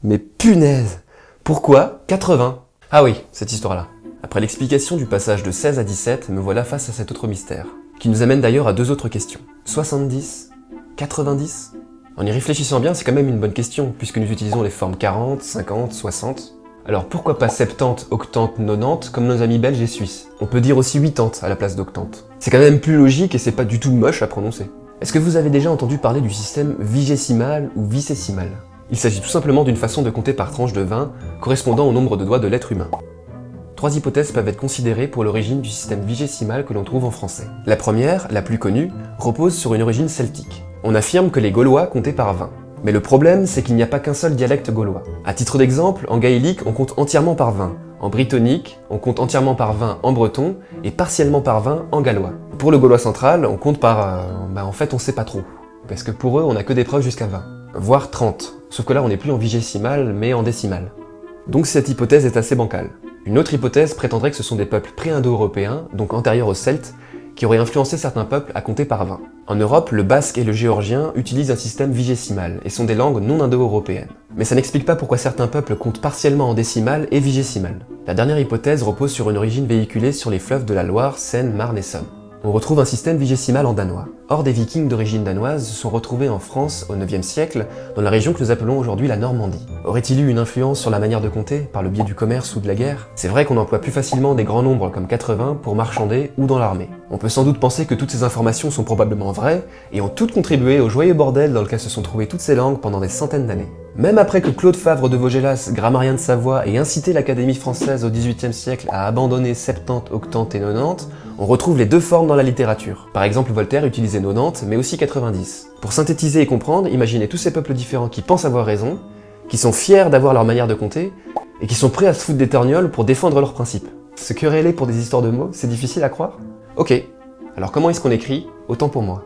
Mais punaise! Pourquoi 80? Ah oui, cette histoire-là. Après l'explication du passage de 16 à 17, me voilà face à cet autre mystère, qui nous amène d'ailleurs à deux autres questions. 70? 90? En y réfléchissant bien, c'est quand même une bonne question, puisque nous utilisons les formes 40, 50, 60. Alors pourquoi pas 70, octante, 90, comme nos amis belges et suisses? On peut dire aussi 80 à la place d'octante. C'est quand même plus logique et c'est pas du tout moche à prononcer. Est-ce que vous avez déjà entendu parler du système vigésimal ou vicésimal? Il s'agit tout simplement d'une façon de compter par tranche de 20, correspondant au nombre de doigts de l'être humain. Trois hypothèses peuvent être considérées pour l'origine du système vigésimal que l'on trouve en français. La première, la plus connue, repose sur une origine celtique. On affirme que les Gaulois comptaient par 20. Mais le problème, c'est qu'il n'y a pas qu'un seul dialecte gaulois. À titre d'exemple, en gaélique, on compte entièrement par 20. En brittonique, on compte entièrement par 20 en breton, et partiellement par 20 en gallois. Pour le gaulois central, on compte par... en fait, on sait pas trop. Parce que pour eux, on a que des preuves jusqu'à 20. Voire 30. Sauf que là, on n'est plus en vigésimal, mais en décimal. Donc cette hypothèse est assez bancale. Une autre hypothèse prétendrait que ce sont des peuples pré-indo-européens, donc antérieurs aux Celtes, qui auraient influencé certains peuples à compter par 20. En Europe, le basque et le géorgien utilisent un système vigésimal et sont des langues non indo-européennes. Mais ça n'explique pas pourquoi certains peuples comptent partiellement en décimal et vigésimal. La dernière hypothèse repose sur une origine véhiculée sur les fleuves de la Loire, Seine, Marne et Somme. On retrouve un système vigésimal en danois. Or, des vikings d'origine danoise se sont retrouvés en France au IXe siècle, dans la région que nous appelons aujourd'hui la Normandie. Aurait-il eu une influence sur la manière de compter, par le biais du commerce ou de la guerre? C'est vrai qu'on emploie plus facilement des grands nombres comme 80 pour marchander ou dans l'armée. On peut sans doute penser que toutes ces informations sont probablement vraies, et ont toutes contribué au joyeux bordel dans lequel se sont trouvées toutes ces langues pendant des centaines d'années. Même après que Claude Favre de Vaugelas, grammairien de Savoie, ait incité l'Académie française au XVIIIe siècle à abandonner 70, octante et 90, on retrouve les deux formes dans la littérature. Par exemple, Voltaire utilisait 90, mais aussi 90. Pour synthétiser et comprendre, imaginez tous ces peuples différents qui pensent avoir raison, qui sont fiers d'avoir leur manière de compter, et qui sont prêts à se foutre des torgnoles pour défendre leurs principes. Se quereller pour des histoires de mots, c'est difficile à croire? Ok, alors comment est-ce qu'on écrit? Autant pour moi.